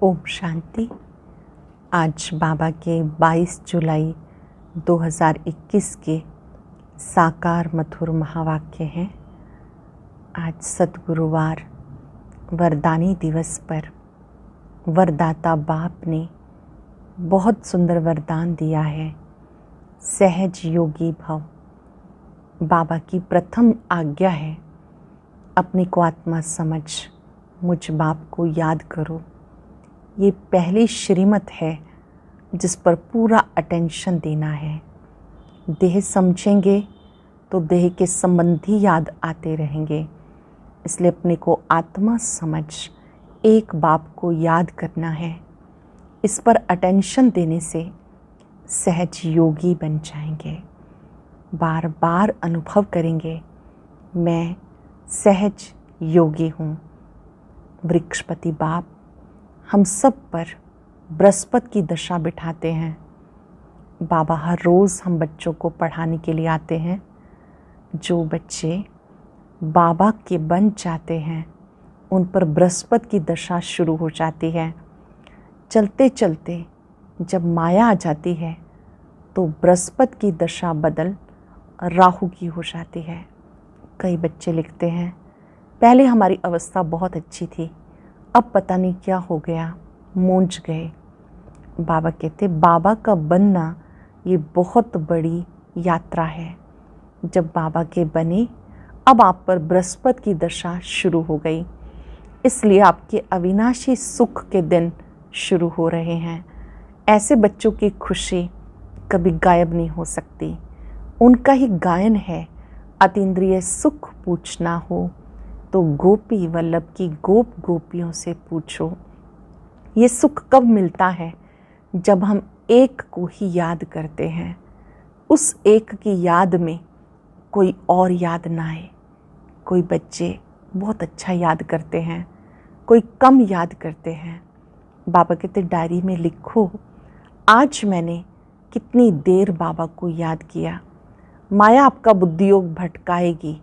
ओम शांति। आज बाबा के 22 जुलाई 2021 के साकार मधुर महावाक्य हैं। आज सद्गुरुवार वरदानी दिवस पर वरदाता बाप ने बहुत सुंदर वरदान दिया है, सहज योगी भव। बाबा की प्रथम आज्ञा है, अपने को आत्मा समझ मुझ बाप को याद करो। ये पहली श्रीमत है जिस पर पूरा अटेंशन देना है। देह समझेंगे तो देह के संबंधी याद आते रहेंगे, इसलिए अपने को आत्मा समझ एक बाप को याद करना है। इस पर अटेंशन देने से सहज योगी बन जाएंगे। बार बार अनुभव करेंगे, मैं सहज योगी हूँ। वृक्षपति बाप हम सब पर बृहस्पति की दशा बिठाते हैं। बाबा हर रोज़ हम बच्चों को पढ़ाने के लिए आते हैं। जो बच्चे बाबा के बन जाते हैं उन पर बृहस्पति की दशा शुरू हो जाती है। चलते चलते जब माया आ जाती है तो बृहस्पति की दशा बदल राहु की हो जाती है। कई बच्चे लिखते हैं, पहले हमारी अवस्था बहुत अच्छी थी, अब पता नहीं क्या हो गया, मूंझ गए। बाबा कहते बाबा का बनना ये बहुत बड़ी यात्रा है। जब बाबा के बने अब आप पर बृहस्पति की दशा शुरू हो गई, इसलिए आपके अविनाशी सुख के दिन शुरू हो रहे हैं। ऐसे बच्चों की खुशी कभी गायब नहीं हो सकती। उनका ही गायन है, अतीन्द्रिय सुख पूछना हो तो गोपी वल्लभ की गोप गोपियों से पूछो। ये सुख कब मिलता है? जब हम एक को ही याद करते हैं। उस एक की याद में कोई और याद ना आए। कोई बच्चे बहुत अच्छा याद करते हैं, कोई कम याद करते हैं। बाबा कहते डायरी में लिखो, आज मैंने कितनी देर बाबा को याद किया। माया आपका बुद्धियोग भटकाएगी।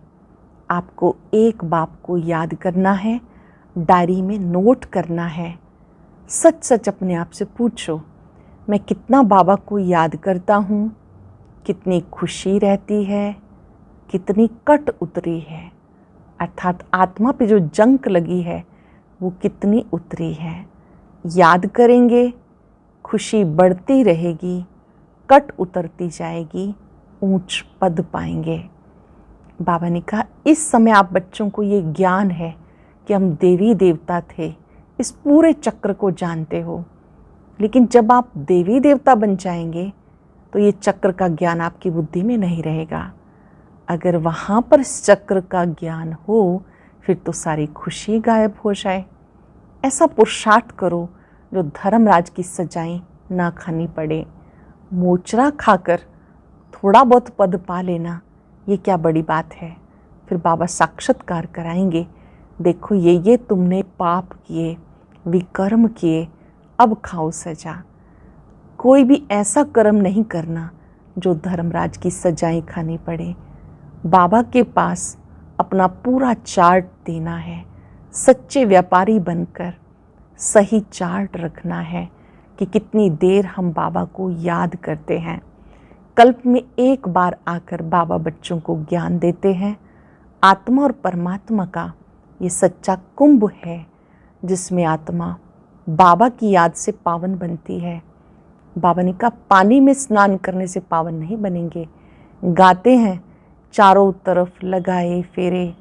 आपको एक बाप को याद करना है, डायरी में नोट करना है। सच सच अपने आप से पूछो, मैं कितना बाबा को याद करता हूँ, कितनी खुशी रहती है, कितनी कट उतरी है, अर्थात आत्मा पे जो जंक लगी है वो कितनी उतरी है। याद करेंगे, खुशी बढ़ती रहेगी, कट उतरती जाएगी, ऊंच पद पाएंगे। बाबा ने कहा इस समय आप बच्चों को ये ज्ञान है कि हम देवी देवता थे, इस पूरे चक्र को जानते हो। लेकिन जब आप देवी देवता बन जाएंगे तो ये चक्र का ज्ञान आपकी बुद्धि में नहीं रहेगा। अगर वहाँ पर इस चक्र का ज्ञान हो फिर तो सारी खुशी गायब हो जाए। ऐसा पुरुषार्थ करो जो धर्मराज की सजाएं ना खानी पड़े। मोचरा खाकर थोड़ा बहुत पद पा लेना ये क्या बड़ी बात है। फिर बाबा साक्षात्कार कराएंगे, देखो ये तुमने पाप किए, विकर्म किए, अब खाओ सजा। कोई भी ऐसा कर्म नहीं करना जो धर्मराज की सजाएं खानी पड़े। बाबा के पास अपना पूरा चार्ट देना है। सच्चे व्यापारी बनकर सही चार्ट रखना है कि कितनी देर हम बाबा को याद करते हैं। कल्प में एक बार आकर बाबा बच्चों को ज्ञान देते हैं। आत्मा और परमात्मा का ये सच्चा कुंभ है जिसमें आत्मा बाबा की याद से पावन बनती है। बाबा ने कहा पानी में स्नान करने से पावन नहीं बनेंगे। गाते हैं चारों तरफ लगाए फेरे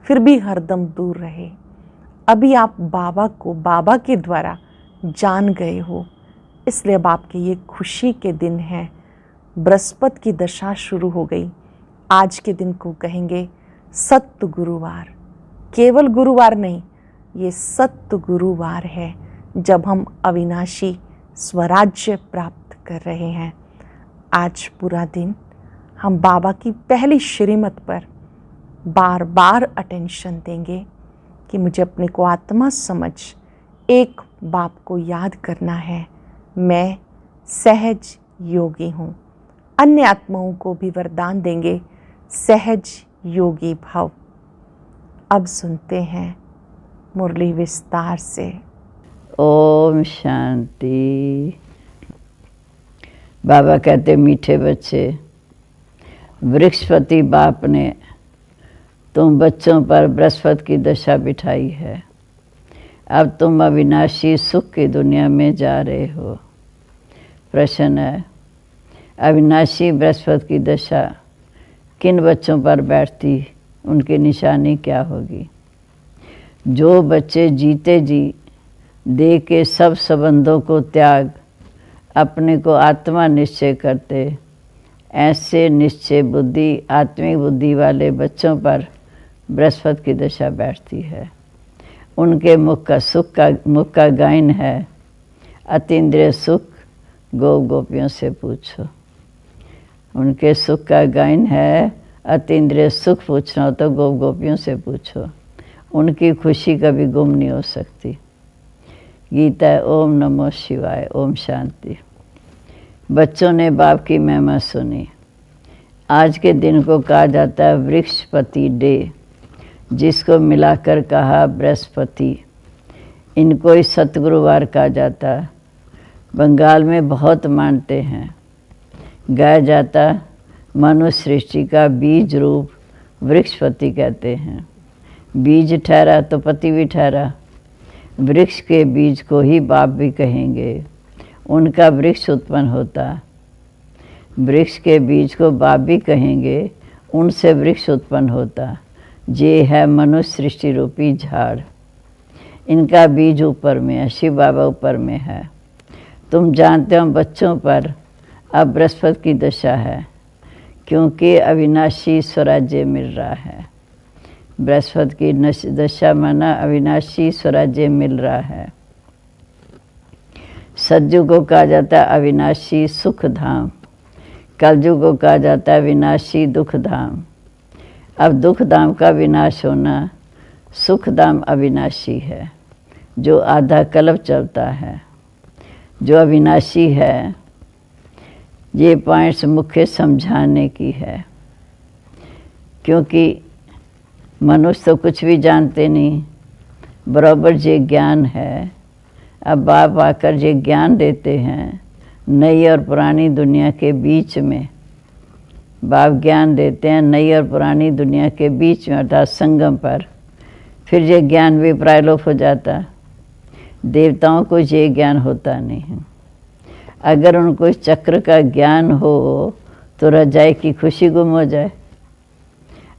फिर भी हरदम दूर रहे। अभी आप बाबा को बाबा के द्वारा जान गए हो, इसलिए अब आपके ये खुशी के दिन हैं। बृहस्पति की दशा शुरू हो गई। आज के दिन को कहेंगे सत्य गुरुवार। केवल गुरुवार नहीं, ये सत्य गुरुवार है जब हम अविनाशी स्वराज्य प्राप्त कर रहे हैं। आज पूरा दिन हम बाबा की पहली श्रीमत पर बार बार अटेंशन देंगे कि मुझे अपने को आत्मा समझ एक बाप को याद करना है। मैं सहज योगी हूँ। अन्य आत्माओं को भी वरदान देंगे, सहज योगी भव। अब सुनते हैं मुरली विस्तार से। ओम शांति। बाबा कहते मीठे बच्चे, वृक्षपति बाप ने तुम बच्चों पर बृहस्पति की दशा बिठाई है। अब तुम अविनाशी सुख की दुनिया में जा रहे हो। प्रश्न है, अविनाशी बृहस्पति की दशा किन बच्चों पर बैठती, उनकी निशानी क्या होगी? जो बच्चे जीते जी देह के सब संबंधों को त्याग अपने को आत्मा निश्चय करते, ऐसे निश्चय बुद्धि आत्मिक बुद्धि वाले बच्चों पर बृहस्पति की दशा बैठती है। उनके मुख का गायन है अतीन्द्रिय सुख, गोपियों से पूछो। उनके सुख का गायन है अतीन्द्रिय सुख, पूछना हो तो गोपियों से पूछो। उनकी खुशी कभी गुम नहीं हो सकती। गीता है ओम नमो शिवाय, ओम शांति। बच्चों ने बाप की महिमा सुनी। आज के दिन को कहा जाता है वृक्षपति डे, जिसको मिलाकर कहा बृहस्पति। इनको ही सतगुरुवार कहा जाता है। बंगाल में बहुत मानते हैं। गाया जाता मनुष्य सृष्टि का बीज रूप वृक्षपति कहते हैं। बीज ठहरा तो पति भी ठहरा। वृक्ष के बीज को ही बाप भी कहेंगे। उनका वृक्ष उत्पन्न होता। वृक्ष के बीज को बाप भी कहेंगे, उनसे वृक्ष उत्पन्न होता। ये है मनुष्य सृष्टि रूपी झाड़। इनका बीज ऊपर में है, शिव बाबा ऊपर में है। तुम जानते हो बच्चों पर अब बृहस्पति की दशा है, क्योंकि अविनाशी स्वराज्य मिल रहा है। बृहस्पति की दशा माना अविनाशी स्वराज्य मिल रहा है। सतयुग को कहा जाता है अविनाशी सुख धाम। कलयुग को कहा जाता है विनाशी दुख धाम। अब दुख धाम का विनाश होना, सुख धाम अविनाशी है, जो आधा कल्प चलता है, जो अविनाशी है। ये पॉइंट्स मुख्य समझाने की है, क्योंकि मनुष्य तो कुछ भी जानते नहीं, बराबर ये ज्ञान है। अब बाप आकर ये ज्ञान देते हैं नई और पुरानी दुनिया के बीच में। बाप ज्ञान देते हैं नई और पुरानी दुनिया के बीच में, अर्थात संगम पर। फिर ये ज्ञान भी प्रायलोप हो जाता। देवताओं को ये ज्ञान होता नहीं है। अगर उनको इस चक्र का ज्ञान हो तो रजाई की खुशी गुम हो जाए।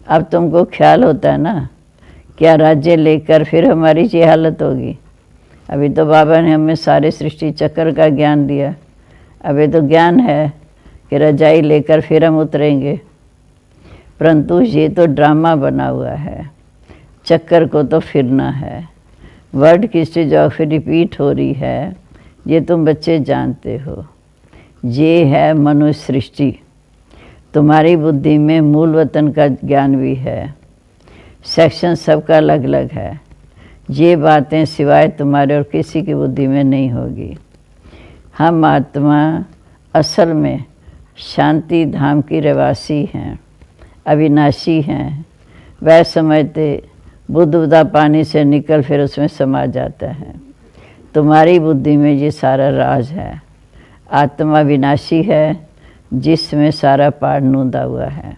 अब तुमको ख्याल होता है ना, क्या राज्य लेकर फिर हमारी ये हालत होगी? अभी तो बाबा ने हमें सारे सृष्टि चक्र का ज्ञान दिया। अभी तो ज्ञान है कि रजाई लेकर फिर हम उतरेंगे, परंतु ये तो ड्रामा बना हुआ है। चक्कर को तो फिरना है। वर्ड की हिस्ट्री जो फिर रिपीट हो रही है, ये तुम बच्चे जानते हो। ये है मनुष्य सृष्टि। तुम्हारी बुद्धि में मूल वतन का ज्ञान भी है। सेक्शन सबका अलग अलग है। ये बातें सिवाय तुम्हारे और किसी की बुद्धि में नहीं होगी। हम आत्मा असल में शांति धाम की रहवासी हैं, अविनाशी हैं। वह समझते बुद्ध पानी से निकल फिर उसमें समा जाता है। तुम्हारी बुद्धि में ये सारा राज है। आत्मा विनाशी है, जिसमें सारा पाठ नूंदा हुआ है।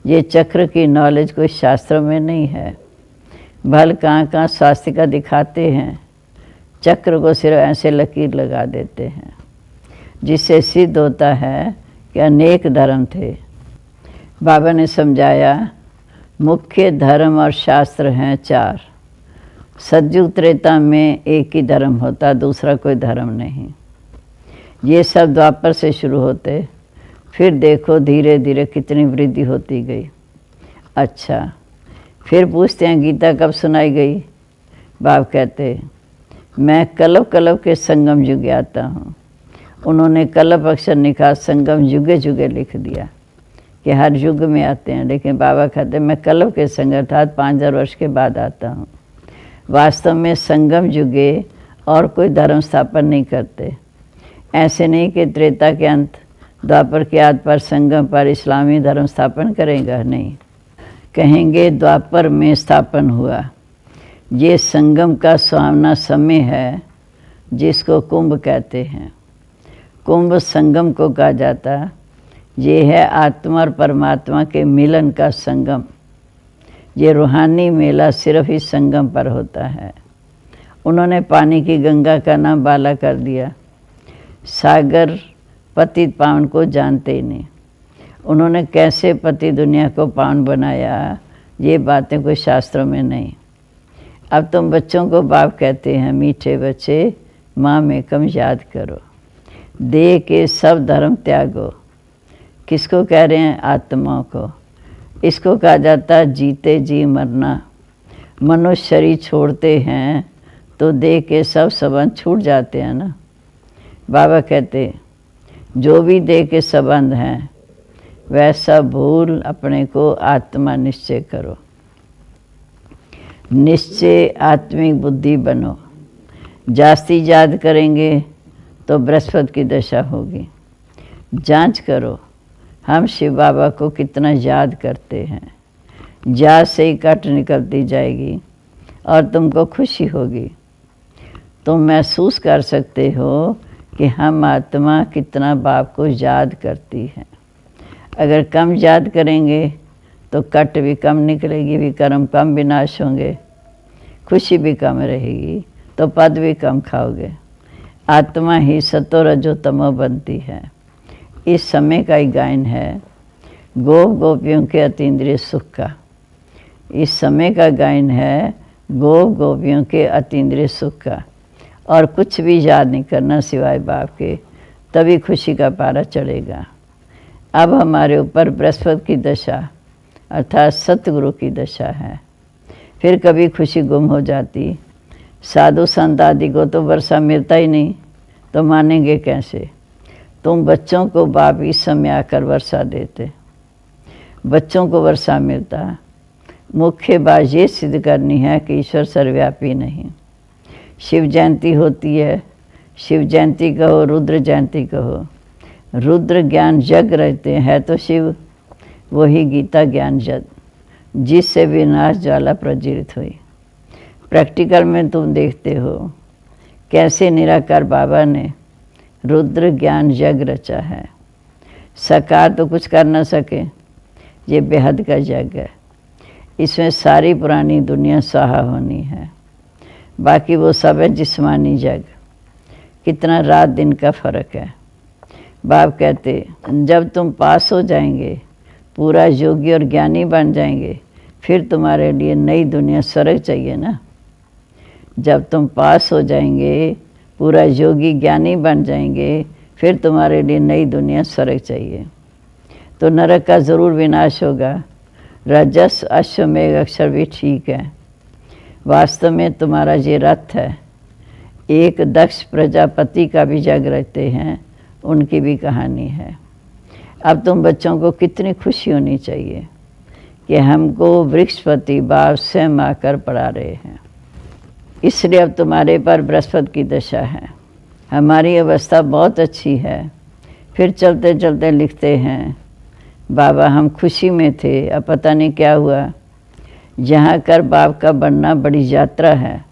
ये चक्र की नॉलेज कोई शास्त्रों में नहीं है। भल कहाँ शास्त्र का दिखाते हैं, चक्र को सिर्फ ऐसे लकीर लगा देते हैं, जिससे सिद्ध होता है कि अनेक धर्म थे। बाबा ने समझाया मुख्य धर्म और शास्त्र हैं 4। सतयुग त्रेता में एक ही धर्म होता, दूसरा कोई धर्म नहीं। ये सब द्वापर से शुरू होते, फिर देखो धीरे धीरे कितनी वृद्धि होती गई। अच्छा, फिर पूछते हैं गीता कब सुनाई गई? बाप कहते मैं कल्प कल्प के संगम युग आता हूँ। उन्होंने कल्प अक्षर निकाल संगम युगे युगे लिख दिया कि हर युग में आते हैं, लेकिन बाबा कहते मैं कल्प के संग अर्थात 5000 वर्ष के बाद आता हूँ। वास्तव में संगम युगे और कोई धर्म स्थापन नहीं करते। ऐसे नहीं कि त्रेता के अंत द्वापर के आदि पर संगम पर इस्लामी धर्म स्थापन करेगा, नहीं। कहेंगे द्वापर में स्थापन हुआ। ये संगम का सुहावना समय है जिसको कुंभ कहते हैं। कुंभ संगम को कहा जाता, ये है आत्मा और परमात्मा के मिलन का संगम। ये रूहानी मेला सिर्फ इस संगम पर होता है। उन्होंने पानी की गंगा का नाम बाला कर दिया। सागर पतित पावन को जानते ही नहीं। उन्होंने कैसे पति दुनिया को पावन बनाया, ये बातें कोई शास्त्रों में नहीं। अब तुम बच्चों को बाप कहते हैं, मीठे बच्चे माँ में कम याद करो, देह के सब धर्म त्यागो। किसको कह रहे हैं? आत्माओं को। इसको कहा जाता है जीते जी मरना। मनुष्य शरीर छोड़ते हैं तो देह के सब संबंध छूट जाते हैं ना। बाबा कहते जो भी देह के संबंध हैं वैसा भूल अपने को आत्मा निश्चय करो। निश्चय आत्मिक बुद्धि बनो। जास्ती याद करेंगे तो बृहस्पति की दशा होगी। जांच करो हम शिव बाबा को कितना याद करते हैं। याद से ही कट निकलती जाएगी और तुमको खुशी होगी। तुम महसूस कर सकते हो कि हम आत्मा कितना बाप को याद करती है। अगर कम याद करेंगे तो कट भी कम निकलेगी, विकर्म कम विनाश होंगे, खुशी भी कम रहेगी, तो पद भी कम खाओगे। आत्मा ही सतो रजो तमो बनती है। इस समय का ही गायन है गोप गोपियों के अतीन्द्रिय सुख का। इस समय का गायन है गोप गोपियों के अतीन्द्रिय सुख का। और कुछ भी याद नहीं करना सिवाय बाप के, तभी खुशी का पारा चढ़ेगा। अब हमारे ऊपर बृहस्पति की दशा अर्थात सतगुरु की दशा है। फिर कभी खुशी गुम हो जाती। साधु संत आदि को तो वर्षा मिलता ही नहीं, तो मानेंगे कैसे? तुम बच्चों को बाप इस समय आकर वर्षा देते, बच्चों को वर्षा मिलता। मुख्य बात ये सिद्ध करनी है कि ईश्वर सर्वव्यापी नहीं। शिव जयंती होती है, शिव जयंती कहो, रुद्र जयंती कहो। रुद्र ज्ञान यज्ञ रहते हैं तो शिव वही गीता ज्ञान यज्ञ, जिससे विनाश ज्वाला प्रज्वलित हुई। प्रैक्टिकल में तुम देखते हो कैसे निराकार बाबा ने रुद्र ज्ञान यज्ञ रचा है। साकार तो कुछ कर न सके, ये बेहद का यज्ञ है। इसमें सारी पुरानी दुनिया स्वाहा होनी है, बाकी वो सब है जिस्मानी यज्ञ। कितना रात दिन का फर्क है। बाप कहते जब तुम पास हो जाएंगे, पूरा योगी और ज्ञानी बन जाएंगे, फिर तुम्हारे लिए नई दुनिया स्वर्ग चाहिए ना। जब तुम पास हो जाएंगे, पूरा योगी ज्ञानी बन जाएंगे, फिर तुम्हारे लिए नई दुनिया स्वर्ग चाहिए। तो नरक का ज़रूर विनाश होगा। रजस अश्वमेघ अक्षर भी ठीक है। वास्तव में तुम्हारा ये रथ है। एक दक्ष प्रजापति का भी जग रहते हैं, उनकी भी कहानी है। अब तुम बच्चों को कितनी खुशी होनी चाहिए कि हमको वृक्षपति बाप स्वयं आकर पढ़ा रहे हैं। इसलिए अब तुम्हारे पर बृहस्पति की दशा है। हमारी अवस्था बहुत अच्छी है। फिर चलते चलते लिखते हैं बाबा हम खुशी में थे, अब पता नहीं क्या हुआ। जहाँ कर बाप का बनना बड़ी यात्रा है।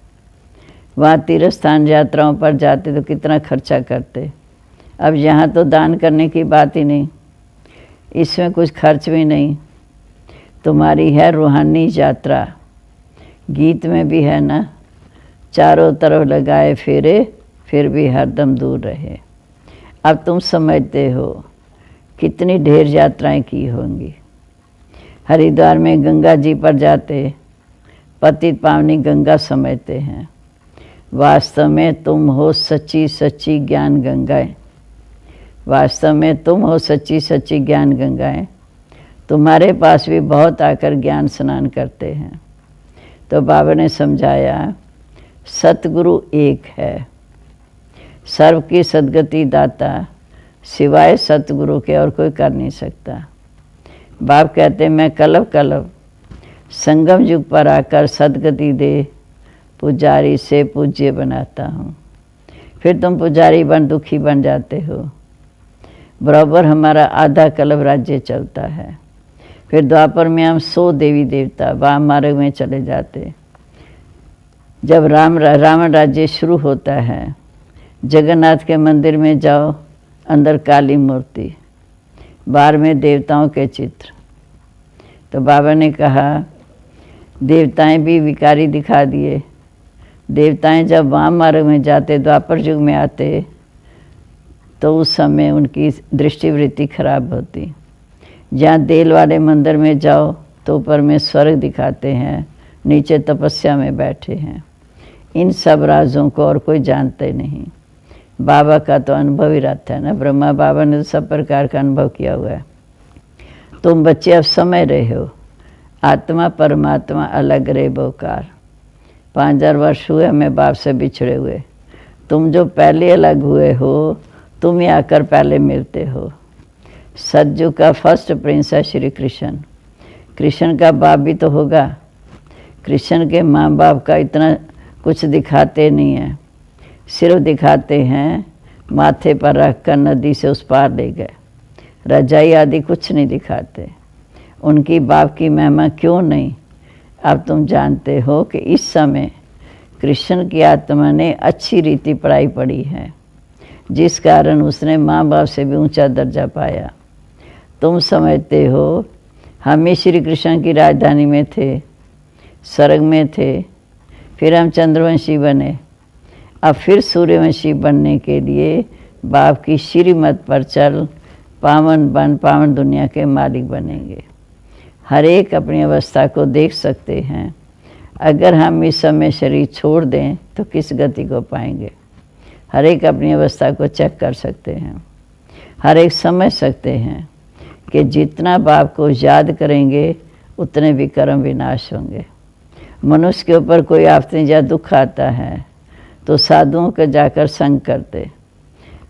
वहाँ तीर्थ स्थान यात्राओं पर जाते तो कितना खर्चा करते। अब यहाँ तो दान करने की बात ही नहीं, इसमें कुछ खर्च भी नहीं। तुम्हारी है रूहानी यात्रा। गीत में भी है ना, चारों तरफ लगाए फेरे फिर भी हरदम दूर रहे। अब तुम समझते हो कितनी ढेर यात्राएं की होंगी। हरिद्वार में गंगा जी पर जाते, पतित पावनी गंगा समझते हैं। वास्तव में तुम हो सच्ची सच्ची ज्ञान गंगाएं। वास्तव में तुम हो सच्ची सच्ची ज्ञान गंगाएं। तुम्हारे पास भी बहुत आकर ज्ञान स्नान करते हैं। तो बाबा ने समझाया सतगुरु एक है, सर्व की सदगति दाता, सिवाय सतगुरु के और कोई कर नहीं सकता। बाप कहते मैं कलब कलब संगम युग पर आकर सदगति दे पुजारी से पूज्य बनाता हूँ। फिर तुम पुजारी बन दुखी बन जाते हो। बराबर हमारा आधा कलब राज्य चलता है। फिर द्वापर में हम 100 देवी देवता वाम मार्ग में चले जाते। जब रावण राज्य शुरू होता है जगन्नाथ के मंदिर में जाओ, अंदर काली मूर्ति, बाहर में देवताओं के चित्र। तो बाबा ने कहा देवताएं भी विकारी दिखा दिए। देवताएं जब वाम मार्ग में जाते, द्वापर युग में आते, तो उस समय उनकी दृष्टिवृत्ति खराब होती। जहाँ देल वाले मंदिर में जाओ तो ऊपर में स्वर्ग दिखाते हैं, नीचे तपस्या में बैठे हैं। इन सब राजों को और कोई जानते नहीं। बाबा का तो अनुभव ही रहता है ना। ब्रह्मा बाबा ने तो सब प्रकार का अनुभव किया हुआ है। तुम बच्चे अब समझ रहे हो, आत्मा परमात्मा अलग रहे बोकार। 5000 वर्ष हुए हमें बाप से बिछड़े हुए। तुम जो पहले अलग हुए हो, तुम ही आकर पहले मिलते हो। सतयुग का फर्स्ट प्रिंस है श्री कृष्ण। कृष्ण का बाप भी तो होगा। कृष्ण के माँ बाप का इतना कुछ दिखाते नहीं है, सिर्फ दिखाते हैं माथे पर रख कर नदी से उस पार ले गए। रजाई आदि कुछ नहीं दिखाते। उनकी बाप की महिमा क्यों नहीं? अब तुम जानते हो कि इस समय कृष्ण की आत्मा ने अच्छी रीति पढ़ाई पढ़ी है, जिस कारण उसने माँ बाप से भी ऊंचा दर्जा पाया। तुम समझते हो हम ही श्री कृष्ण की राजधानी में थे, स्वर्ग में थे, फिर हम चंद्रवंशी बने। अब फिर सूर्यवंशी बनने के लिए बाप की श्रीमत पर चल पावन बन पावन दुनिया के मालिक बनेंगे। हर एक अपनी अवस्था को देख सकते हैं। अगर हम इस समय शरीर छोड़ दें तो किस गति को पाएंगे? हर एक अपनी अवस्था को चेक कर सकते हैं। हर एक समझ सकते हैं कि जितना बाप को याद करेंगे उतने विक्रम विनाश होंगे। मनुष्य के ऊपर कोई आफत या दुख आता है तो साधुओं के जाकर संग करते।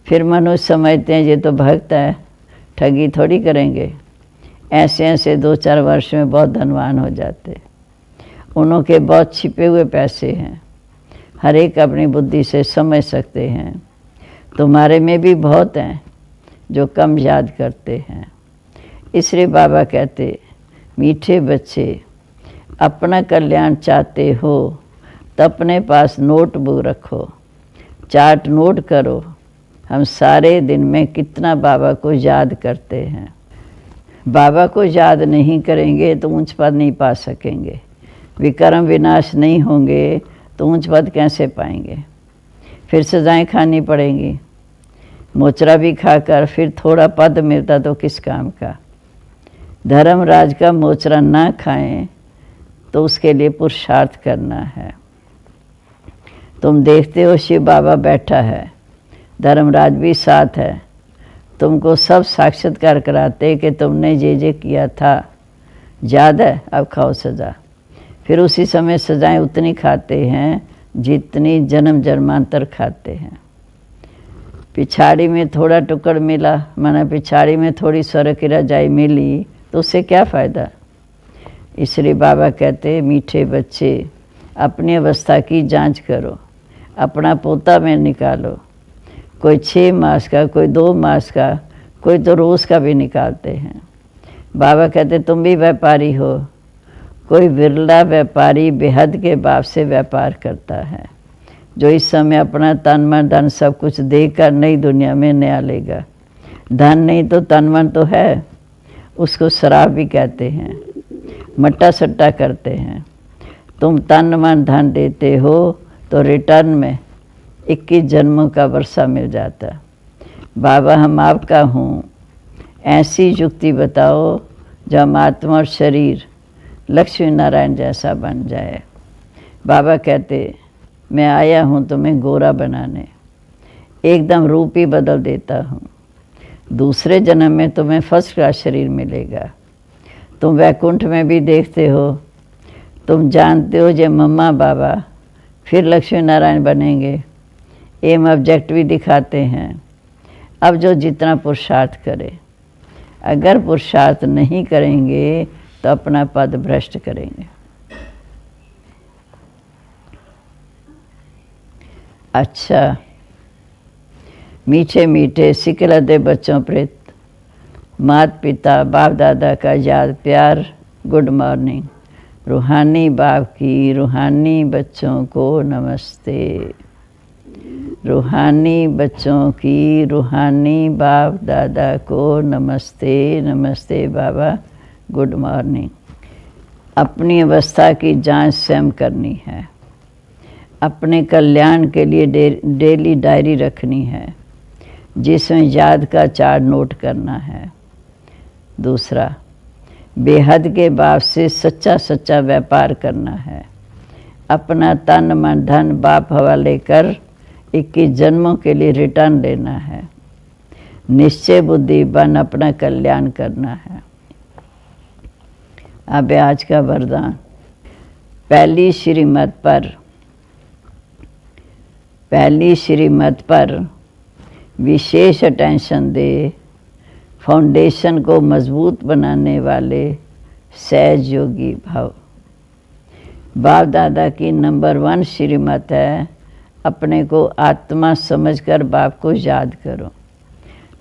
फिर मनुष्य समझते हैं ये तो भक्त है, ठगी थोड़ी करेंगे। ऐसे ऐसे 2-4 वर्ष में बहुत धनवान हो जाते। उन्हों के बहुत छिपे हुए पैसे हैं। हर एक अपनी बुद्धि से समझ सकते हैं। तुम्हारे में भी बहुत हैं जो कम याद करते हैं। इसलिए बाबा कहते, मीठे बच्चे अपना कल्याण चाहते हो तो अपने पास नोटबुक रखो, चार्ट नोट करो। हम सारे दिन में कितना बाबा को याद करते हैं। बाबा को याद नहीं करेंगे तो ऊंच पद नहीं पा सकेंगे। विक्रम विनाश नहीं होंगे तो ऊंच पद कैसे पाएंगे? फिर सजाएं खानी पड़ेंगी। मोचरा भी खाकर फिर थोड़ा पद मिलता तो किस काम का? धर्मराज का मोचरा ना खाएं तो उसके लिए पुरुषार्थ करना है। तुम देखते हो शिव बाबा बैठा है, धर्मराज भी साथ है। तुमको सब साक्षात्कार कराते कि तुमने ये किया था, याद है? अब खाओ सजा। फिर उसी समय सजाएं उतनी खाते हैं जितनी जन्म जन्मांतर खाते हैं। पिछाड़ी में थोड़ा टुकड़ मिला, माना पिछाड़ी में थोड़ी स्वर्ग की रजाई मिली, तो उससे क्या फ़ायदा? इसलिए बाबा कहते, मीठे बच्चे अपनी अवस्था की जांच करो, अपना पोता में निकालो। कोई 6 मास का, कोई 2 मास का, कोई तो रोज़ का भी निकालते हैं। बाबा कहते तुम भी व्यापारी हो। कोई विरला व्यापारी बेहद के बाप से व्यापार करता है, जो इस समय अपना तन मन धन सब कुछ देकर नई दुनिया में नया लेगा। धन नहीं तो तन मन तो है, उसको शराब भी कहते हैं, मट्टा सट्टा करते हैं। तुम तन मन धन देते हो तो रिटर्न में 21 जन्मों का वर्षा मिल जाता। बाबा हम आपका हूँ, ऐसी युक्ति बताओ जो हम आत्मा और शरीर लक्ष्मी नारायण जैसा बन जाए। बाबा कहते मैं आया हूँ तुम्हें गोरा बनाने, एकदम रूप ही बदल देता हूँ। दूसरे जन्म में तुम्हें फर्स्ट क्लास शरीर मिलेगा। तुम वैकुंठ में भी देखते हो, तुम जानते हो जो मम्मा बाबा फिर लक्ष्मी नारायण बनेंगे। एम ऑब्जेक्ट भी दिखाते हैं। अब जो जितना पुरुषार्थ करे, अगर पुरुषार्थ नहीं करेंगे तो अपना पद भ्रष्ट करेंगे। अच्छा, मीठे मीठे सिकलते बच्चों प्रेत माता पिता बाप दादा का याद प्यार, गुड मॉर्निंग। रूहानी बाप की रूहानी बच्चों को नमस्ते। रूहानी बच्चों की रूहानी बाप दादा को नमस्ते। नमस्ते बाबा, गुड मॉर्निंग। अपनी अवस्था की जांच स्वयं करनी है। अपने कल्याण के लिए डेली डायरी रखनी है, जिसमें याद का चार्ट नोट करना है। दूसरा, बेहद के बाप से सच्चा सच्चा व्यापार करना है। अपना तन मन धन बाप हवाले कर 21 जन्मों के लिए रिटर्न लेना है। निश्चय बुद्धि बन अपना कल्याण करना है। अब आज का वरदान। पहली श्रीमत पर विशेष अटेंशन दे। फाउंडेशन को मजबूत बनाने वाले सहज योगी भव। बाप दादा की नंबर 1 श्रीमत है, अपने को आत्मा समझकर बाप को याद करो।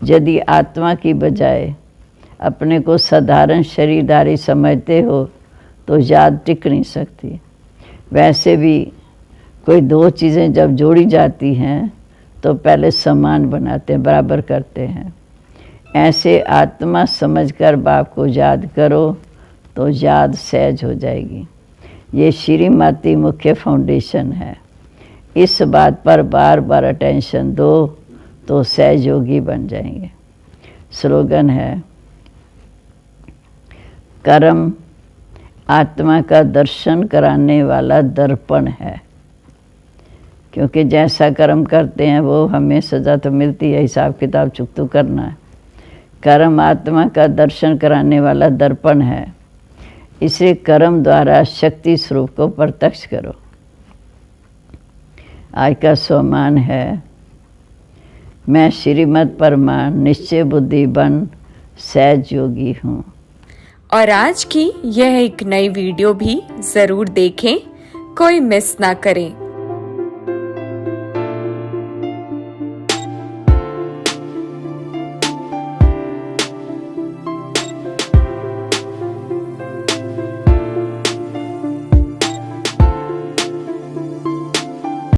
यदि आत्मा की बजाय अपने को साधारण शरीरधारी समझते हो तो याद टिक नहीं सकती। वैसे भी कोई 2 चीज़ें जब जोड़ी जाती हैं तो पहले समान बनाते हैं, बराबर करते हैं। ऐसे आत्मा समझकर बाप को याद करो तो याद सहज हो जाएगी। ये श्रीमती मुख्य फाउंडेशन है। इस बात पर बार बार अटेंशन दो तो सहयोगी बन जाएंगे। स्लोगन है, कर्म आत्मा का दर्शन कराने वाला दर्पण है। क्योंकि जैसा कर्म करते हैं वो हमें सज़ा तो मिलती है, हिसाब किताब चुकता करना है। कर्म आत्मा का दर्शन कराने वाला दर्पण है। इसे कर्म द्वारा शक्ति स्वरूप को प्रत्यक्ष करो। आज का स्वमान है, मैं श्रीमत परमान निश्चय बुद्धि बन सहज योगी हूँ। और आज की यह एक नई वीडियो भी ज़रूर देखें, कोई मिस ना करें।